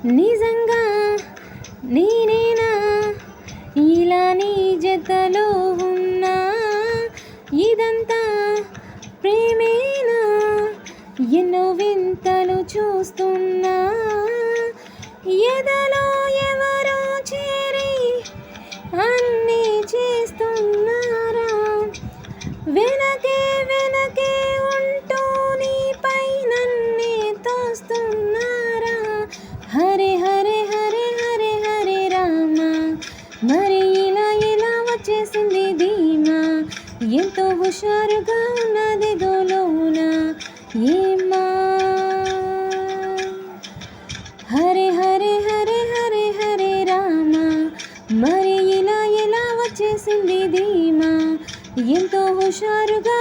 నిజంగా నేనేనా ఇలా నీ జతలో ఉన్నా, ఇదంతా ప్రేమేనా ఎన్నో వింతలు చూస్తున్నా, ఎదలో ఎవరో చేరి అన్నీ చేస్తున్నారా, వెనకే వెనకే ఉంటూ నీపై నన్నే తోస్తున్నారా. హరే హరే హరే హరే హరే రామ, మరి ఇలా ఇలా వచ్చేసింది ధీమా, ఎంతో హుషారుగా ఉన్నది దోలోన ఏమా. హరే హరే హరే హరే హరే రామ, మరి ఇలా ఇలా వచ్చేసింది ధీమా, ఎంతో హుషారుగా